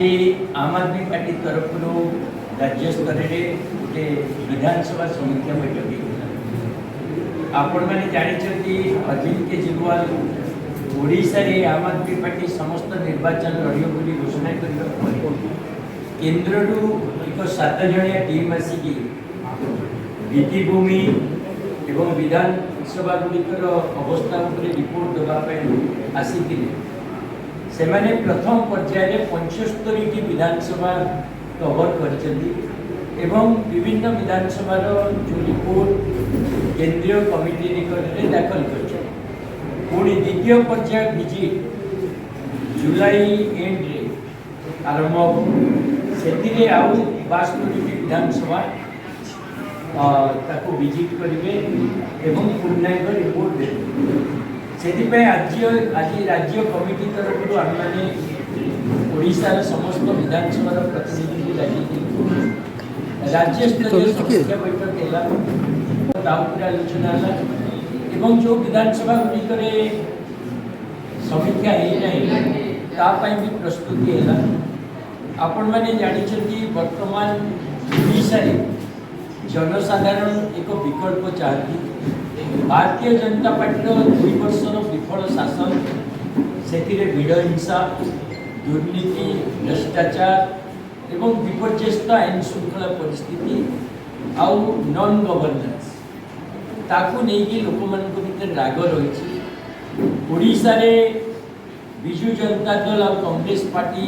आम आदमी पार्टी तरफ राज्य स्तर में गोटे विधानसभा समीक्षा बैठक होता। आपण मैंने जानते अरविंद केजरीवाल ओडिशा रे आम आदमी पार्टी समस्त निर्वाचन लड़ियो बोली घोषणा करने केन्द्र एक 7 जणिया टीम आसिकी भित्तिभूमि एवं विधानसभा गुड़िकर अवस्था रिपोर्ट देवाई आसी से माने प्रथम पर्याय 75 विधानसभा कवर कर विभिन्न विधानसभा जो रिपोर्ट केंद्रीय कमिटी निकट में दाखल कर पुणी द्वितीय पर्याय विजिट जुलाई एंड रे आरंभ से आउ 62 विधानसभा ताको विजिट करेंगे एवं पूर्णांग रिपोर्ट देते से आज राज्य कमिटी तरफ आम मैंने ओडिशार समस्त विधानसभा प्रतिनिधि लगी राज्य स्तरीय समीक्षा बैठक है आलोचना है जो विधानसभा गुड़िक समीक्षा है भी प्रस्तुति है। आपण मैंने जानते वर्तमान ओडिशा जनसाधारण एक विकल्प चाहती भारतीय जनता पार्टी 2 वर्षर विफल शासन से भिड़ हिंसा दुर्नीति भ्रष्टाचार एवं विपर्यस्त आईन श्रृंखला परिस्थिति आउ नॉन गवर्नेंस ताकू नहीं लोक भितर राग रही ओडिशा रे विजु जनता दल और कांग्रेस पार्टी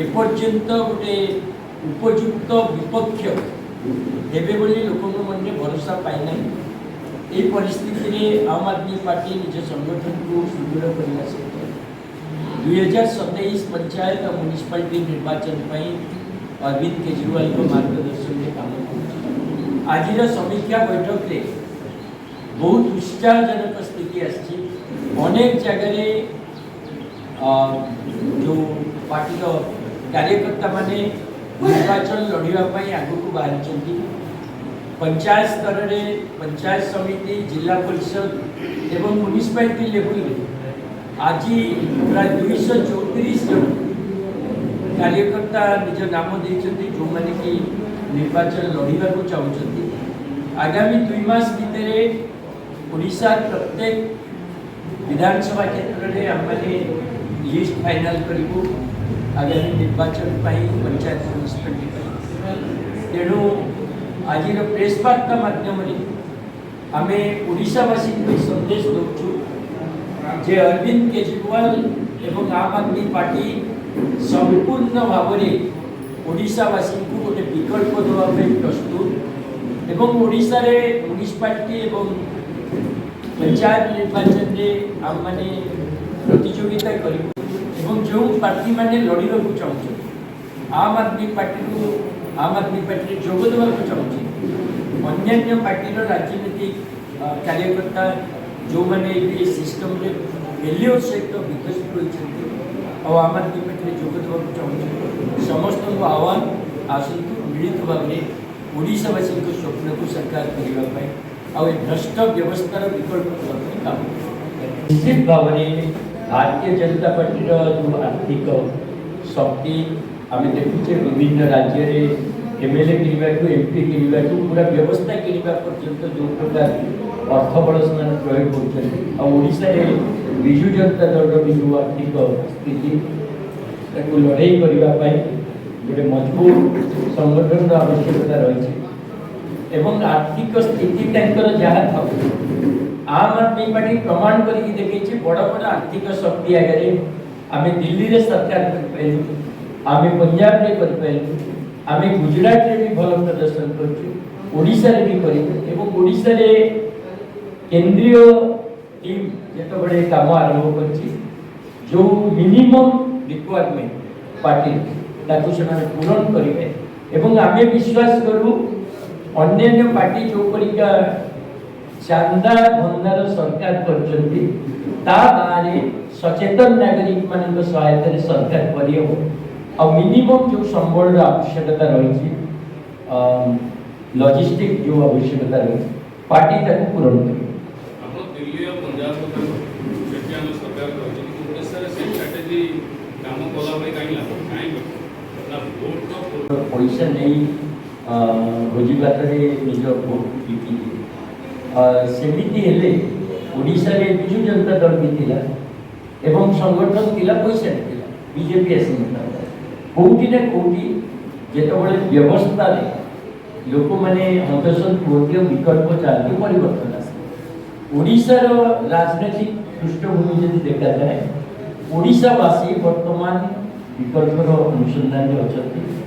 एपर्यंत गोटे उपयुक्त विपक्ष देवे बोली लोक मन में भरोसा पाई ना। ये परिस्थिति में आम आदमी पार्टी निज संगठन को सुदृढ़ करने सहित 2027 पंचायत और म्युनिसिपालिटी निर्वाचन पर अरविंद केजरीवाल को मार्गदर्शन में काम कर आज समीक्षा बैठक में बहुत उत्साहजनक स्थिति आसी अनेक जगह जो पार्टी कार्यकर्ता माने निर्वाचन लड़ाई आग को बाहरी पंचायत स्तर में पंचायत समिति जिला परिषद एवं म्युनिसिपालिटी लेवल में आज प्राय 234 जन कार्यकर्ता निज नाम देते जो मैंने कि निर्वाचन लड़ाई को चाहते आगामी 2 मास भितर ओडिशा प्रत्येक विधानसभा क्षेत्र में आम मैंने लिस्ट फाइनल करूँ आगामी निर्वाचन पंचायत म्युनिसिपालिटी तेणु आज प्रेस वार्ता माध्यम आम ओडिशावासी को संदेश दौचु जे अरविंद केजरीवाल एवं आम आदमी पार्टी संपूर्ण भाव में ओडिशावासी को गोटे विकल्प देवाई प्रस्तुत एवं ओडिशा रे म्युनिसिपालिटी एवं पंचायत निर्वाचन में आम मैंने प्रतियोगिता करूँ जो पार्टी मैंने लड़ाई चाहते आम आदमी पार्टी जोग देवा चाहूँगी अन्य पार्टी राजनीतिक कार्यकर्ता जो मैंने सिस्टम फेल्योर सहित विकसित होती आम आदमी पार्टी जोग देवा चाहूँगी समस्त को आह्वान आसतु मिलित भाव में ओडिशावासी स्वप्न को साकार करने आउ भ्रष्ट व्यवस्थार विकल्प काम निश्चित भाव में भारतीय जनता पार्टी जो आर्थिक शक्ति आम देखुचे विभिन्न राज्य में एमएलए किणवाक एमपी किणवाक पूरा व्यवस्था किणवा पर्यंत जो प्रकार अर्थबल से प्रयोग होशा विजु जनता दल जो आर्थिक स्थिति लड़ाई करने गोटे मजबूत संगठन आवश्यकता रही आर्थिक स्थिति जहाँ था आम आदमी पार्टी प्रमाण करके देखी बड़ बड़ आर्थिक शक्ति आगे आम दिल्ली रे सरकार कर आम पंजाब रे कर आम गुजरात रे भी भल प्रदर्शन करोडिशा रे भी कर ओडिशा रे केंद्रीय टीम जो बड़े काम आरंभ कर जो मिनिमम रिक्वायरमेंट पार्टी ताकू से पूरण करेंगे आम विश्वास करूँ अन्य पार्टी जो परिका चांदा भंडार सरकार कर सचेतन नागरिक मान सहायता सरकार कर मिनिमम जो संबल आवश्यकता रही लॉजिस्टिक जो आवश्यकता रही पार्टी ताको पूरण कर काम कला पैसा नहीं भोजी भात निज भोट बिकी सेमिति हेले ओडिशा रे बिजु जनता दल भी थिला एवं संगठन थिला पैसा थिला बीजेपी आसी नता कोउटी ने कोउटी जेतबळे व्यवस्था रे लोक माने हंतसन कोटियो विकल्प चालू परिवर्तन आसे ओडिशा रो राजनीतिक पृष्ठभूमि यदि देखा जाए ओडिशा वासी वर्तमान विकल्प रो अनुसंधान रे अछती